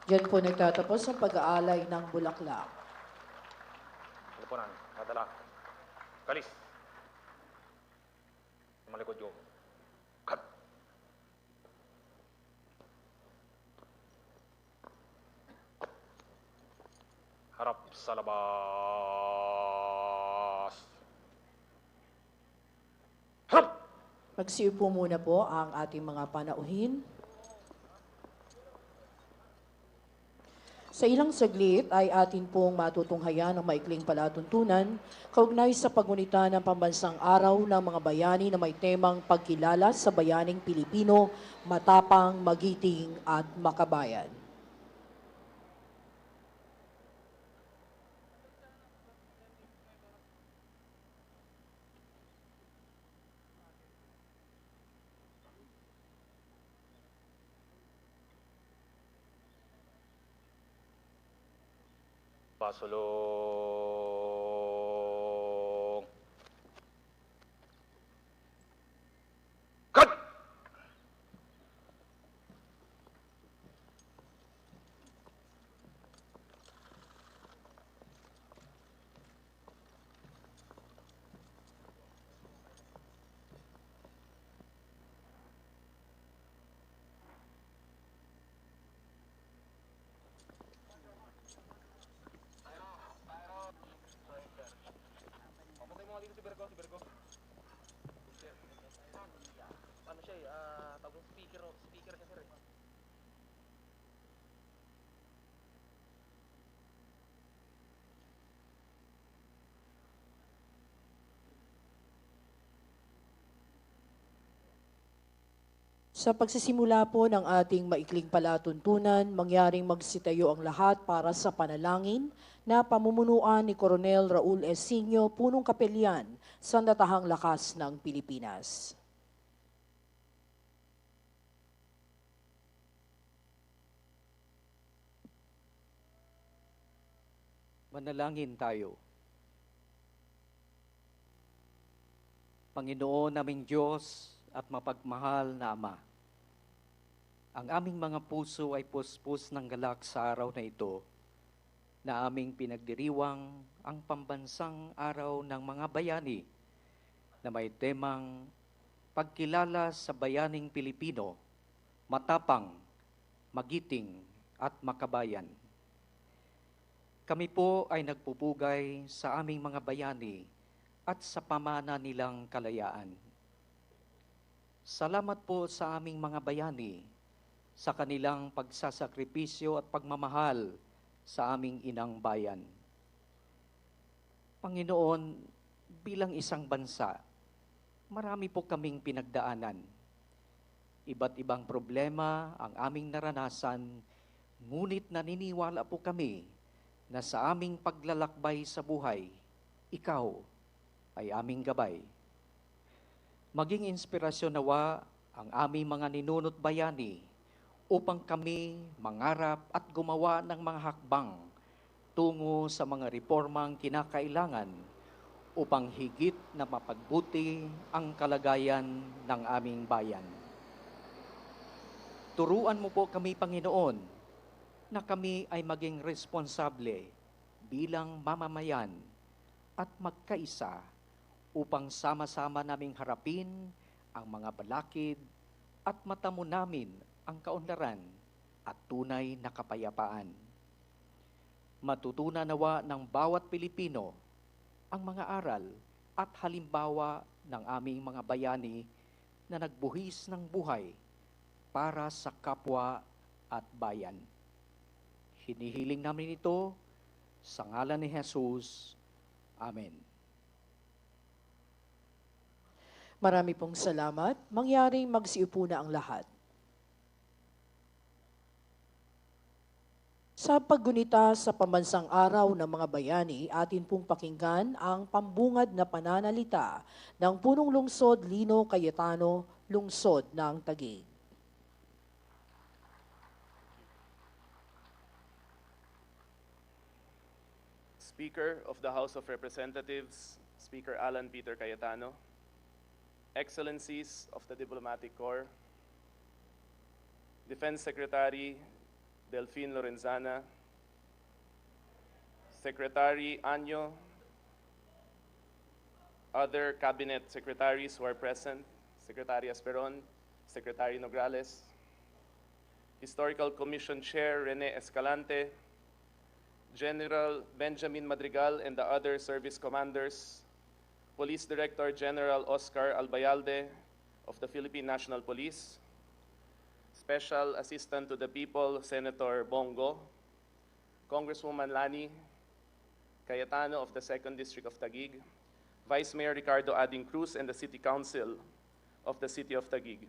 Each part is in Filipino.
Diyan po nagtatapos ang pag-aalay ng bulaklak. Teleponan, nadala. Kalis. Malikod yung. Cut. Harap sa labas. Harap! Magsiupo muna po ang ating mga panauhin. Sa ilang saglit ay atin pong matutunghayan ang maikling palatuntunan kaugnay sa pagunita ng Pambansang Araw ng mga Bayani na may temang pagkilala sa bayaning Pilipino, matapang, magiting at makabayan. Pasulong. Cut! Papuntay mo nga dito si Bergo, si Bergo. Ano siya tawag ng speaker siya sir eh. Sa pagsisimula po ng ating maikling palatuntunan, mangyaring magsitayo ang lahat para sa panalangin na pamumunuan ni Coronel Raul Esinio, punong kapelyan sa Natahang Lakas ng Pilipinas. Manalangin tayo. Panginoon naming Diyos at mapagmahal na Ama, ang aming mga puso ay puspos ng galak sa araw na ito na aming pinagdiriwang ang Pambansang Araw ng mga Bayani na may temang pagkilala sa bayaning Pilipino, matapang, magiting at makabayan. Kami po ay nagpupugay sa aming mga bayani at sa pamana nilang kalayaan. Salamat po sa aming mga bayani sa kanilang pagsasakripisyo at pagmamahal sa aming inang bayan. Panginoon, bilang isang bansa, marami po kaming pinagdaanan. Iba't ibang problema ang aming naranasan, ngunit naniniwala po kami na sa aming paglalakbay sa buhay, ikaw ay aming gabay. Maging inspirasyon nawa ang aming mga ninunot bayani upang kami mangarap at gumawa ng mga hakbang tungo sa mga reformang kinakailangan upang higit na mapagbuti ang kalagayan ng aming bayan. Turuan mo po kami, Panginoon, na kami ay maging responsable bilang mamamayan at magkaisa upang sama-sama naming harapin ang mga balakid at matamo namin ang kaunlaran at tunay na kapayapaan. Matutunan nawa ng bawat Pilipino ang mga aral at halimbawa ng aming mga bayani na nagbuhis ng buhay para sa kapwa at bayan. Hinihiling namin ito sa ngalan ni Jesus. Amen. Marami pong salamat. Mangyaring magsiupo na ang lahat. Sa paggunita sa Pambansang Araw ng mga Bayani, atin pong pakinggan ang pambungad na pananalita ng punong lungsod Lino Cayetano, lungsod ng Taguig. Speaker of the House of Representatives, Speaker Alan Peter Cayetano, Excellencies of the Diplomatic Corps, Defense Secretary Delphine Lorenzana, Secretary Anyo, other cabinet secretaries who are present, Secretary Esperon, Secretary Nograles, Historical Commission Chair Rene Escalante, General Benjamin Madrigal and the other service commanders, Police Director General Oscar Albayalde of the Philippine National Police, Special Assistant to the People, Senator Bongo, Congresswoman Lani Cayetano of the 2nd District of Taguig, Vice Mayor Ricardo Ading Cruz and the City Council of the City of Taguig,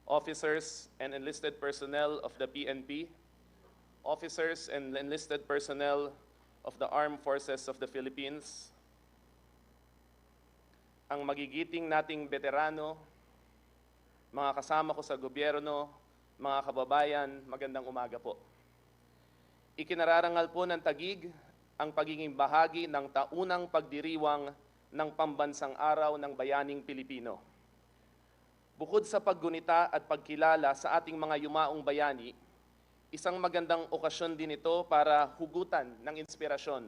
officers and enlisted personnel of the PNP, officers and enlisted personnel of the Armed Forces of the Philippines, ang magigiting nating veterano, mga kasama ko sa gobyerno, mga kababayan, magandang umaga po. Ikinararangal po ng Taguig ang pagiging bahagi ng taunang pagdiriwang ng Pambansang Araw ng Bayaning Pilipino. Bukod sa paggunita at pagkilala sa ating mga yumaong bayani, isang magandang okasyon din ito para hugutan ng inspirasyon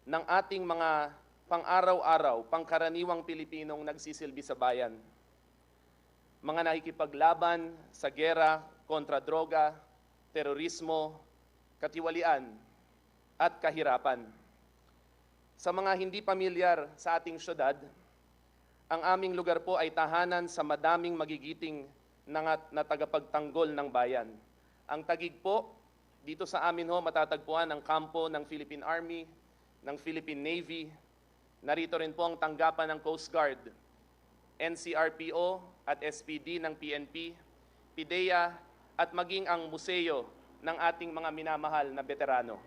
ng ating mga pang-araw-araw, pangkaraniwang Pilipinong nagsisilbi sa bayan. Mga nakikipaglaban sa gera kontra droga, terorismo, katiwalian, at kahirapan. Sa mga hindi pamilyar sa ating syudad, ang aming lugar po ay tahanan sa madaming magigiting na tagapagtanggol ng bayan. Ang Taguig po, dito sa amin ho matatagpuan ang kampo ng Philippine Army, ng Philippine Navy, narito rin po ang tanggapan ng Coast Guard, NCRPO at SPD ng PNP, PIDEA at maging ang museo ng ating mga minamahal na veterano.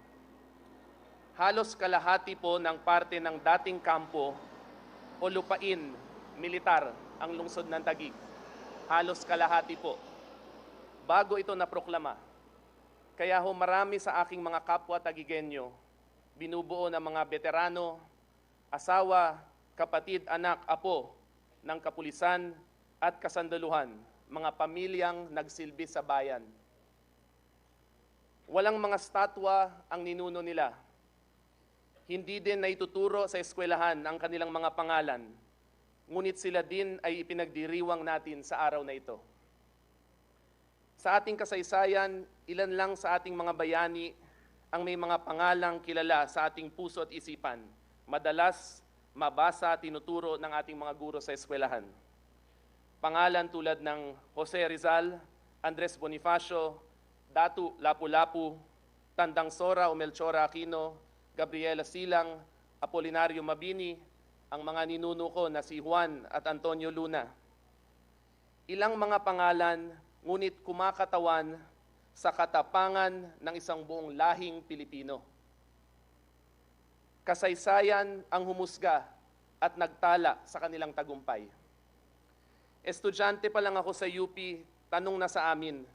Halos kalahati po ng parte ng dating kampo o lupain militar ang lungsod ng Taguig. Halos kalahati po. Bago ito naproklama. Kaya ho marami sa aking mga kapwa Taguigenyo, binubuo ng mga veterano, asawa, kapatid, anak, apo ng kapulisan at kasandaluhan, mga pamilyang nagsilbi sa bayan. Walang mga statwa ang ninuno nila. Hindi din naituturo sa eskwelahan ang kanilang mga pangalan, ngunit sila din ay ipinagdiriwang natin sa araw na ito. Sa ating kasaysayan, ilan lang sa ating mga bayani ang may mga pangalang kilala sa ating puso at isipan, madalas mabasa at tinuturo ng ating mga guro sa eskwelahan. Pangalan tulad ng Jose Rizal, Andres Bonifacio, Datu Lapu-Lapu, Tandang Sora o Melchora Aquino, Gabriela Silang, Apolinario Mabini, ang mga ninuno ko na si Juan at Antonio Luna. Ilang mga pangalan, ngunit kumakatawan sa katapangan ng isang buong lahing Pilipino. Kasaysayan ang humusga at nagtala sa kanilang tagumpay. Estudyante pa lang ako sa UP, tanong na sa amin,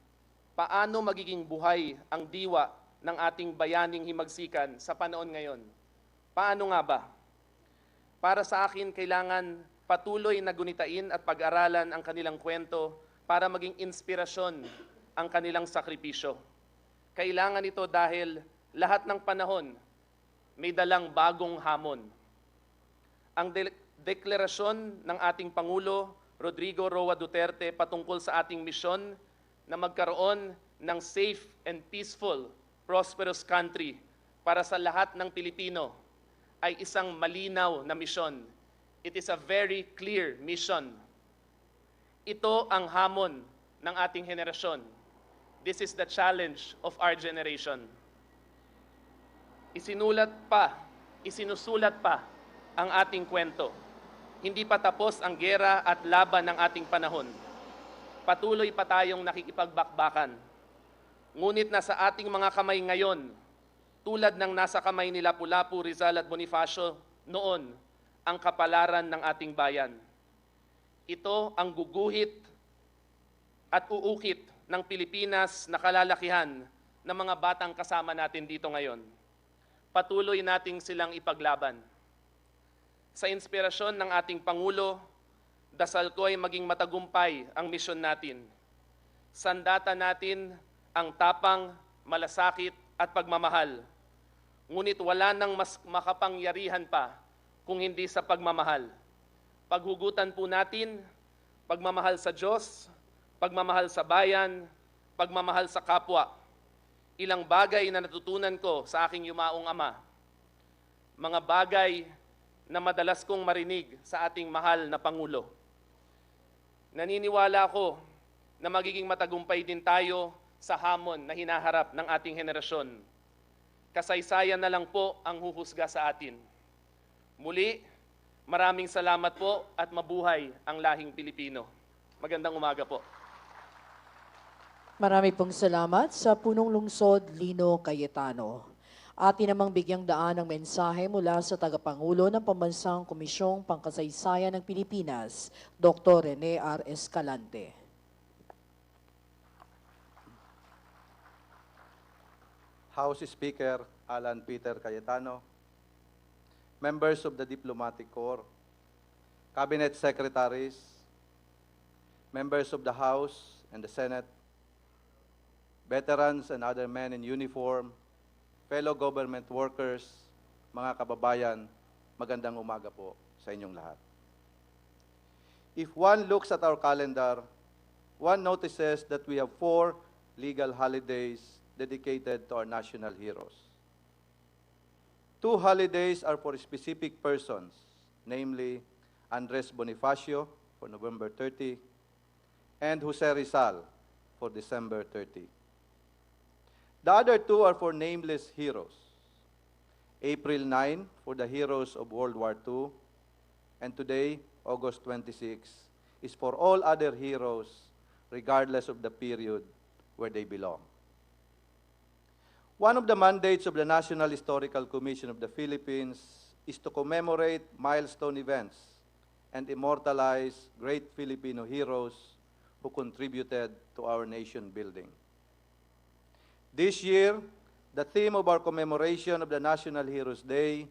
paano magiging buhay ang diwa ng ating bayaning himagsikan sa panahon ngayon? Paano nga ba? Para sa akin, kailangan patuloy na gunitain at pag-aralan ang kanilang kwento para maging inspirasyon ang kanilang sakripisyo. Kailangan ito dahil lahat ng panahon may dalang bagong hamon. Ang deklarasyon ng ating Pangulo, Rodrigo Roa Duterte, patungkol sa ating misyon na magkaroon ng safe and peaceful, prosperous country para sa lahat ng Pilipino ay isang malinaw na misyon. It is a very clear mission. Ito ang hamon ng ating henerasyon. This is the challenge of our generation. Isinusulat pa ang ating kwento. Hindi pa tapos ang gera at laban ng ating panahon. Patuloy pa tayong nakikipagbakbakan. Ngunit nasa ating mga kamay ngayon, tulad ng nasa kamay ni Lapu-Lapu, Rizal at Bonifacio noon, ang kapalaran ng ating bayan. Ito ang guguhit at uukit ng Pilipinas na kalalakihan ng mga batang kasama natin dito ngayon. Patuloy nating silang ipaglaban. Sa inspirasyon ng ating Pangulo, dasal ko ay maging matagumpay ang misyon natin. Sandata natin ang tapang, malasakit at pagmamahal. Ngunit wala nang mas makapangyarihan pa kung hindi sa pagmamahal. Paghugutan po natin, pagmamahal sa Diyos, pagmamahal sa bayan, pagmamahal sa kapwa. Ilang bagay na natutunan ko sa aking yumaong ama. Mga bagay na madalas kong marinig sa ating mahal na Pangulo. Naniniwala ako na magiging matagumpay din tayo sa hamon na hinaharap ng ating henerasyon. Kasaysayan na lang po ang huhusga sa atin. Muli, maraming salamat po at mabuhay ang lahing Pilipino. Magandang umaga po. Marami pong salamat sa Punong Lungsod Lino Cayetano. Atin namang bigyang daan ang mensahe mula sa tagapangulo ng Pambansang Komisyong Pangkasaysayan ng Pilipinas, Dr. Rene R. Escalante. House Speaker Alan Peter Cayetano, members of the Diplomatic Corps, Cabinet Secretaries, members of the House and the Senate, veterans and other men in uniform, fellow government workers, mga kababayan, magandang umaga po sa inyong lahat. If one looks at our calendar, one notices that we have 4 legal holidays dedicated to our national heroes. 2 holidays are for specific persons, namely Andres Bonifacio for November 30 and Jose Rizal for December 30. The other 2 are for nameless heroes. April 9 for the heroes of World War II, and today, August 26, is for all other heroes, regardless of the period where they belong. One of the mandates of the National Historical Commission of the Philippines is to commemorate milestone events and immortalize great Filipino heroes who contributed to our nation building. This year, the theme of our commemoration of the National Heroes Day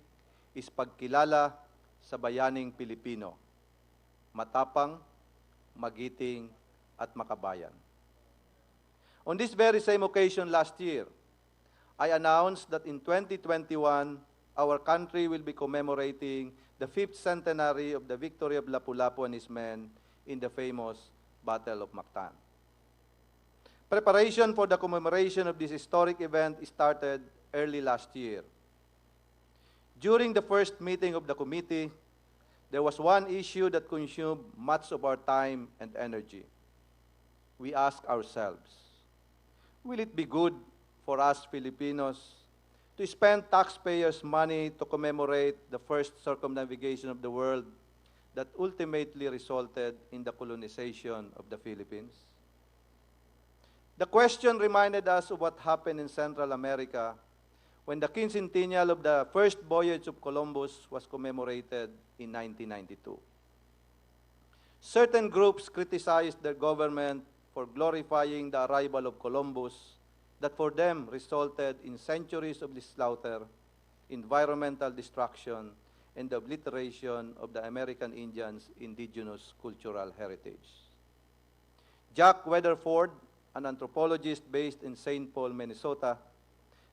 is Pagkilala sa Bayaning Pilipino, matapang, magiting, at makabayan. On this very same occasion last year, I announced that in 2021, our country will be commemorating the 5th centenary of the victory of Lapu-Lapu and his men in the famous Battle of Mactan. Preparation for the commemoration of this historic event started early last year. During the first meeting of the committee, there was one issue that consumed much of our time and energy. We asked ourselves, will it be good for us Filipinos to spend taxpayers' money to commemorate the first circumnavigation of the world that ultimately resulted in the colonization of the Philippines? The question reminded us of what happened in Central America when the quincentennial of the first voyage of Columbus was commemorated in 1992. Certain groups criticized their government for glorifying the arrival of Columbus that for them resulted in centuries of slaughter, environmental destruction, and the obliteration of the American Indians' indigenous cultural heritage. Jack Weatherford, an anthropologist based in St. Paul, Minnesota,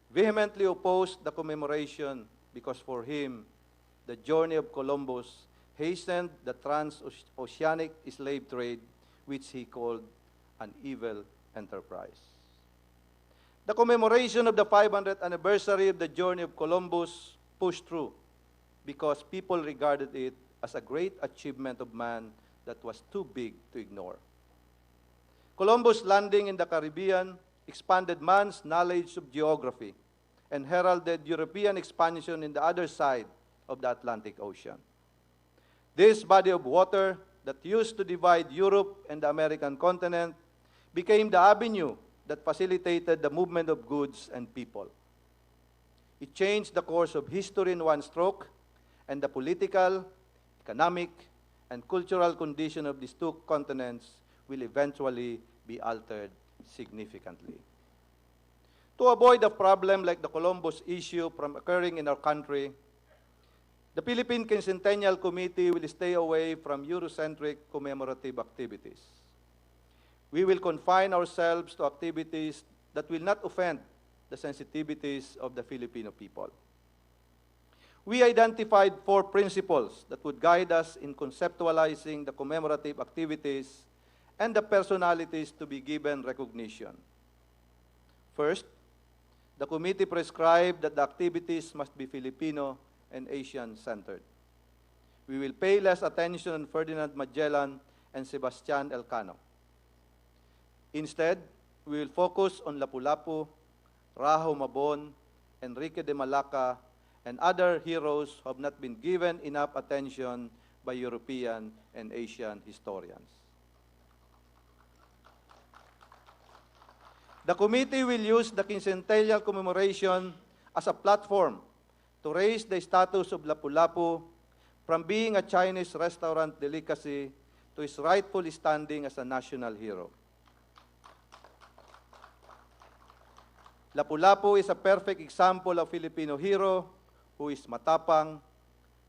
vehemently opposed the commemoration because for him, the journey of Columbus hastened the transoceanic slave trade, which he called an evil enterprise. The commemoration of the 500th anniversary of the journey of Columbus pushed through because people regarded it as a great achievement of man that was too big to ignore. Columbus' landing in the Caribbean expanded man's knowledge of geography and heralded European expansion in the other side of the Atlantic Ocean. This body of water that used to divide Europe and the American continent became the avenue that facilitated the movement of goods and people. It changed the course of history in one stroke, and the political, economic, and cultural condition of these 2 continents will eventually be altered significantly. To avoid a problem like the Columbus issue from occurring in our country, the Philippine Quincentennial Committee will stay away from Eurocentric commemorative activities. We will confine ourselves to activities that will not offend the sensitivities of the Filipino people. We identified 4 principles that would guide us in conceptualizing the commemorative activities and the personalities to be given recognition. First, the committee prescribed that the activities must be Filipino and Asian-centered. We will pay less attention on Ferdinand Magellan and Sebastian Elcano. Instead, we will focus on Lapu-Lapu, Raho Mabon, Enrique de Malacca, and other heroes who have not been given enough attention by European and Asian historians. The committee will use the quincentennial commemoration as a platform to raise the status of Lapu-Lapu from being a Chinese restaurant delicacy to its rightful standing as a national hero. Lapu-Lapu is a perfect example of Filipino hero who is matapang,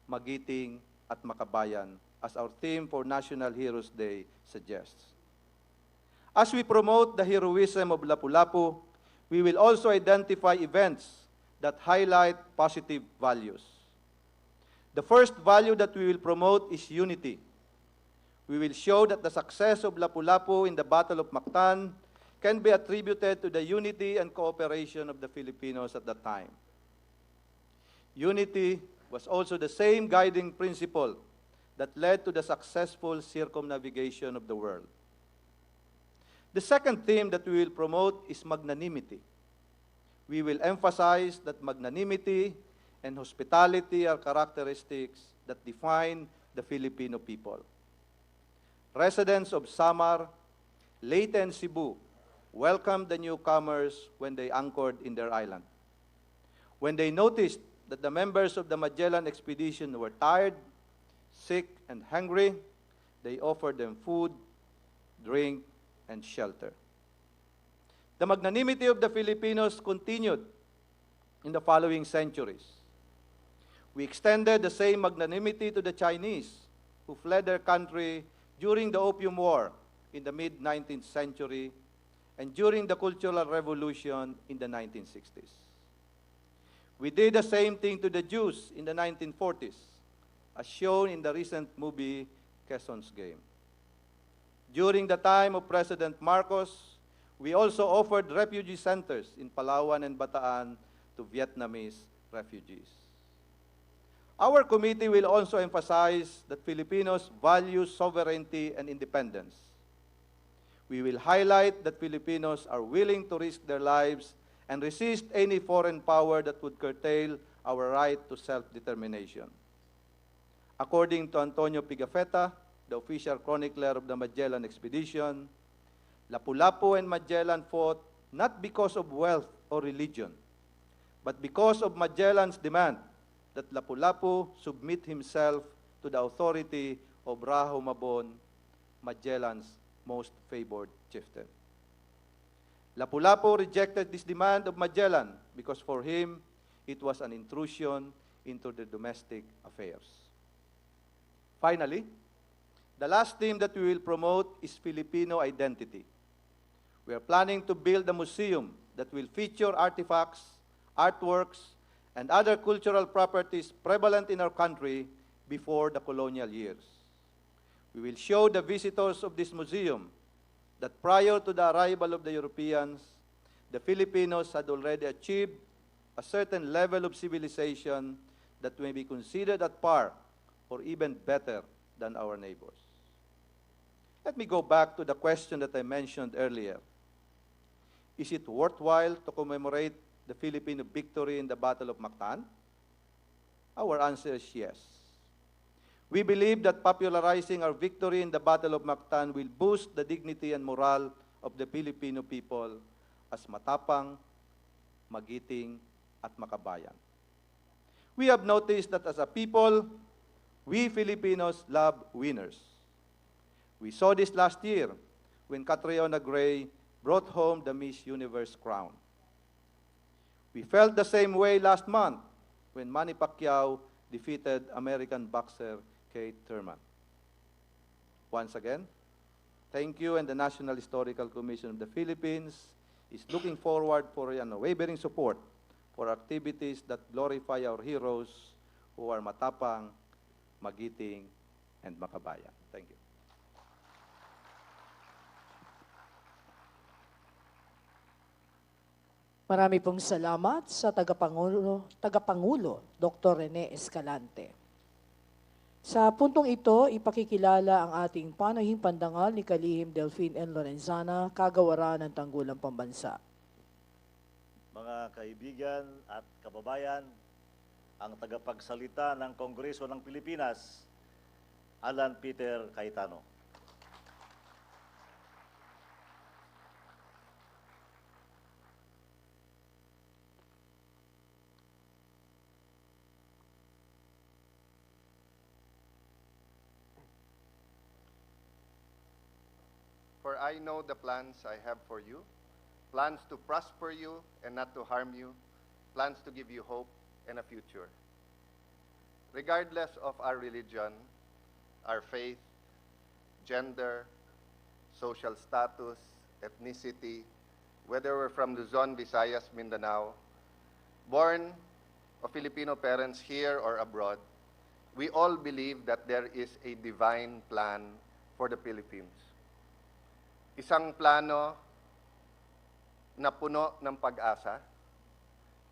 magiting, at makabayan, as our theme for National Heroes Day suggests. As we promote the heroism of Lapu-Lapu, we will also identify events that highlight positive values. The first value that we will promote is unity. We will show that the success of Lapu-Lapu in the Battle of Mactan can be attributed to the unity and cooperation of the Filipinos at that time. Unity was also the same guiding principle that led to the successful circumnavigation of the world. The second theme that we will promote is magnanimity. We will emphasize that magnanimity and hospitality are characteristics that define the Filipino people. Residents of Samar, Leyte, and Cebu welcomed the newcomers when they anchored in their island. When they noticed that the members of the Magellan expedition were tired, sick, and hungry, they offered them food, drink, and shelter. The magnanimity of the Filipinos continued in the following centuries. We extended the same magnanimity to the Chinese who fled their country during the Opium War in the mid-19th century and during the Cultural Revolution in the 1960s. We did the same thing to the Jews in the 1940s, as shown in the recent movie, Quezon's Game. During the time of President Marcos, we also offered refugee centers in Palawan and Bataan to Vietnamese refugees. Our committee will also emphasize that Filipinos value sovereignty and independence. We will highlight that Filipinos are willing to risk their lives and resist any foreign power that would curtail our right to self-determination. According to Antonio Pigafetta, the official chronicler of the Magellan expedition, Lapu-Lapu and Magellan fought not because of wealth or religion, but because of Magellan's demand that Lapu-Lapu submit himself to the authority of Raho Mabon, Magellan's most favored chieftain. Lapu-Lapu rejected this demand of Magellan because for him, it was an intrusion into the domestic affairs. Finally, the last theme that we will promote is Filipino identity. We are planning to build a museum that will feature artifacts, artworks, and other cultural properties prevalent in our country before the colonial years. We will show the visitors of this museum that prior to the arrival of the Europeans, the Filipinos had already achieved a certain level of civilization that may be considered at par or even better than our neighbors. Let me go back to the question that I mentioned earlier. Is it worthwhile to commemorate the Filipino victory in the Battle of Mactan? Our answer is yes. We believe that popularizing our victory in the Battle of Mactan will boost the dignity and morale of the Filipino people as matapang, magiting, at makabayan. We have noticed that as a people, we Filipinos love winners. We saw this last year when Catriona Gray brought home the Miss Universe crown. We felt the same way last month when Manny Pacquiao defeated American boxer Kate Thurman. Once again, thank you and the National Historical Commission of the Philippines is looking forward for unwavering support for activities that glorify our heroes who are matapang, magiting, and makabayan. Thank you. Marami pong salamat sa Tagapangulo Dr. Rene Escalante. Sa puntong ito, ipakikilala ang ating panahing pandangal ni Kalihim Delphine N. Lorenzana, kagawaran ng Tanggulang Pambansa. Mga kaibigan at kababayan, ang tagapagsalita ng Kongreso ng Pilipinas, Alan Peter Cayetano. For I know the plans I have for you, plans to prosper you and not to harm you, plans to give you hope and a future. Regardless of our religion, our faith, gender, social status, ethnicity, whether we're from Luzon, Visayas, Mindanao, born of Filipino parents here or abroad, we all believe that there is a divine plan for the Philippines. Isang plano na puno ng pag-asa,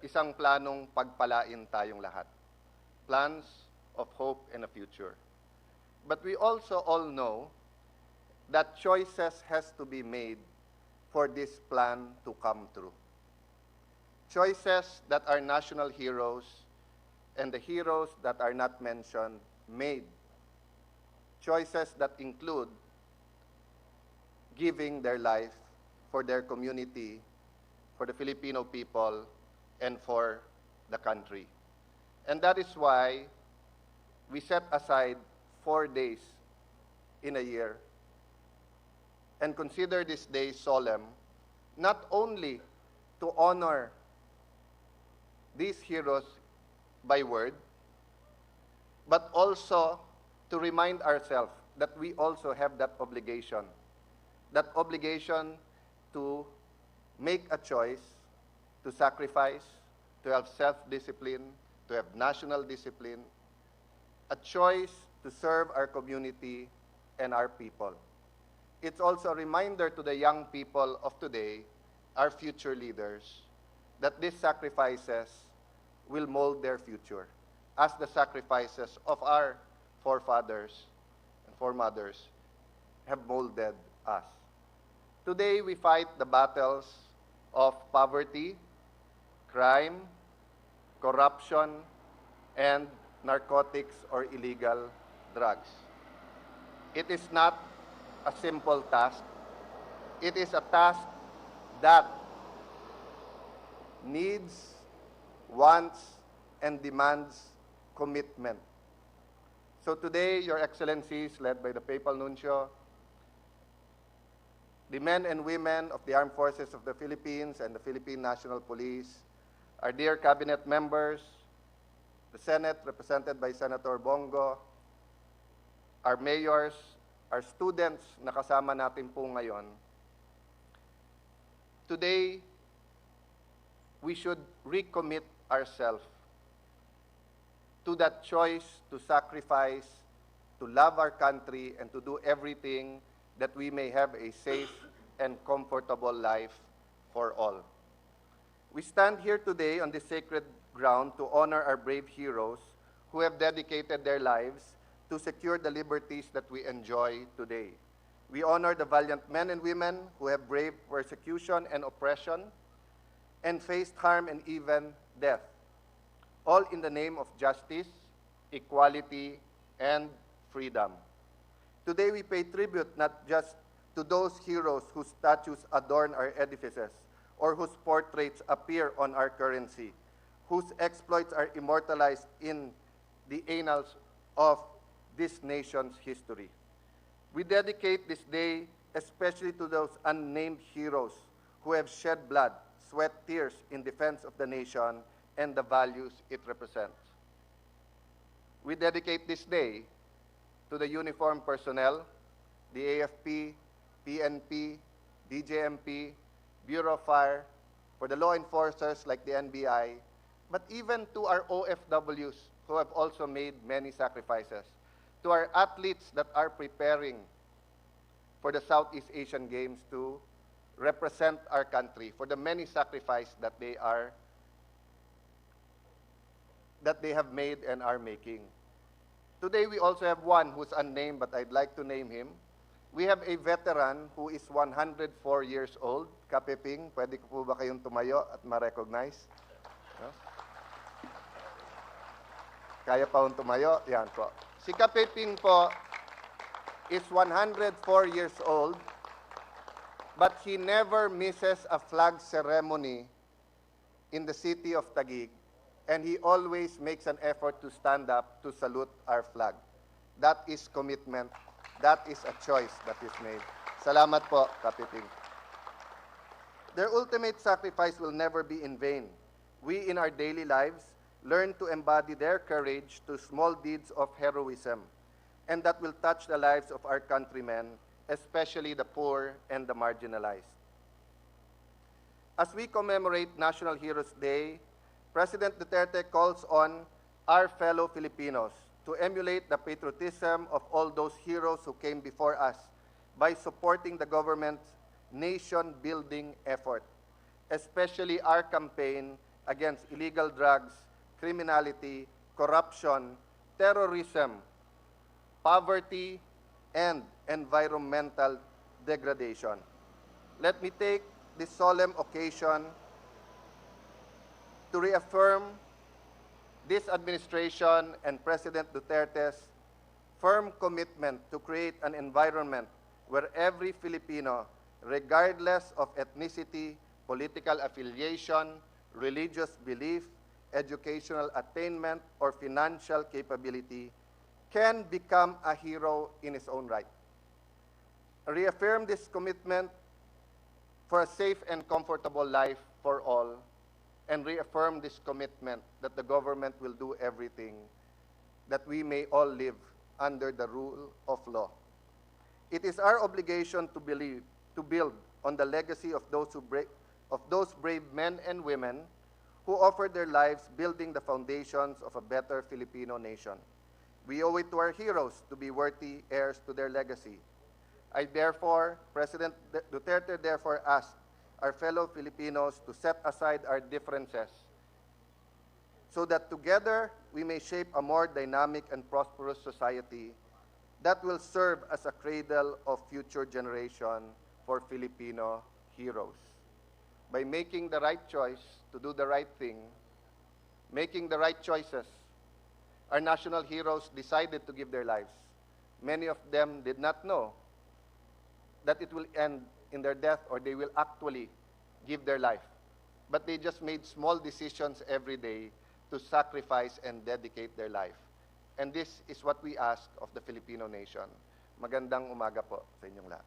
isang planong pagpalain tayong lahat. Plans of hope and a future. But we also all know that choices has to be made for this plan to come true. Choices that our national heroes and the heroes that are not mentioned made. Choices that include giving their life for their community, for the Filipino people, and for the country. And that is why we set aside 4 days in a year and consider this day solemn, not only to honor these heroes by word, but also to remind ourselves that we also have that obligation to make a choice, to sacrifice, to have self-discipline, to have national discipline, a choice to serve our community and our people. It's also a reminder to the young people of today, our future leaders, that these sacrifices will mold their future, as the sacrifices of our forefathers and foremothers have molded us. Today, we fight the battles of poverty, crime, corruption, and narcotics or illegal drugs. It is not a simple task. It is a task that needs, wants, and demands commitment. So today, Your Excellencies, led by the Papal Nuncio, the men and women of the Armed Forces of the Philippines and the Philippine National Police, our dear cabinet members, the Senate represented by Senator Bongo, our mayors, our students na kasama natin po ngayon. Today, we should recommit ourselves to that choice to sacrifice, to love our country, and to do everything that we may have a safe and comfortable life for all. We stand here today on this sacred ground to honor our brave heroes who have dedicated their lives to secure the liberties that we enjoy today. We honor the valiant men and women who have braved persecution and oppression and faced harm and even death, all in the name of justice, equality, and freedom. Today we pay tribute not just to those heroes whose statues adorn our edifices or whose portraits appear on our currency, whose exploits are immortalized in the annals of this nation's history. We dedicate this day especially to those unnamed heroes who have shed blood, sweat, tears in defense of the nation and the values it represents. We dedicate this day to the uniformed personnel, the AFP, PNP, DJMP, Bureau of Fire, for the law enforcers like the NBI, but even to our OFWs who have also made many sacrifices, to our athletes that are preparing for the Southeast Asian Games to represent our country, for the many sacrifices that they have made and are making. Today we also have one who's unnamed, but I'd like to name him. We have a veteran who is 104 years old. Kapeping, pwede ko po ba kayong tumayo at ma-recognize? No? Kaya pa hong tumayo? Yan po. Si Kapeping po is 104 years old, but he never misses a flag ceremony in the city of Taguig, and he always makes an effort to stand up to salute our flag. That is commitment. That is a choice that is made. Salamat po, Kapiping. Their ultimate sacrifice will never be in vain. We, in our daily lives, learn to embody their courage to small deeds of heroism, and that will touch the lives of our countrymen, especially the poor and the marginalized. As we commemorate National Heroes Day, President Duterte calls on our fellow Filipinos to emulate the patriotism of all those heroes who came before us by supporting the government's nation-building effort, especially our campaign against illegal drugs, criminality, corruption, terrorism, poverty, and environmental degradation. Let me take this solemn occasion to reaffirm this administration and President Duterte's firm commitment to create an environment where every Filipino, regardless of ethnicity, political affiliation, religious belief, educational attainment, or financial capability, can become a hero in his own right. Reaffirm this commitment for a safe and comfortable life for all, and reaffirm this commitment that the government will do everything that we may all live under the rule of law. It is our obligation to build on the legacy of those brave men and women who offered their lives building the foundations of a better Filipino nation. We owe it to our heroes to be worthy heirs to their legacy. President Duterte therefore asked our fellow Filipinos to set aside our differences so that together we may shape a more dynamic and prosperous society that will serve as a cradle of future generation for Filipino heroes. By making the right choice to do the right thing, making the right choices, our national heroes decided to give their lives. Many of them did not know that it will end in their death or they will actually give their life. But they just made small decisions every day to sacrifice and dedicate their life. And this is what we ask of the Filipino nation. Magandang umaga po sa inyong lahat.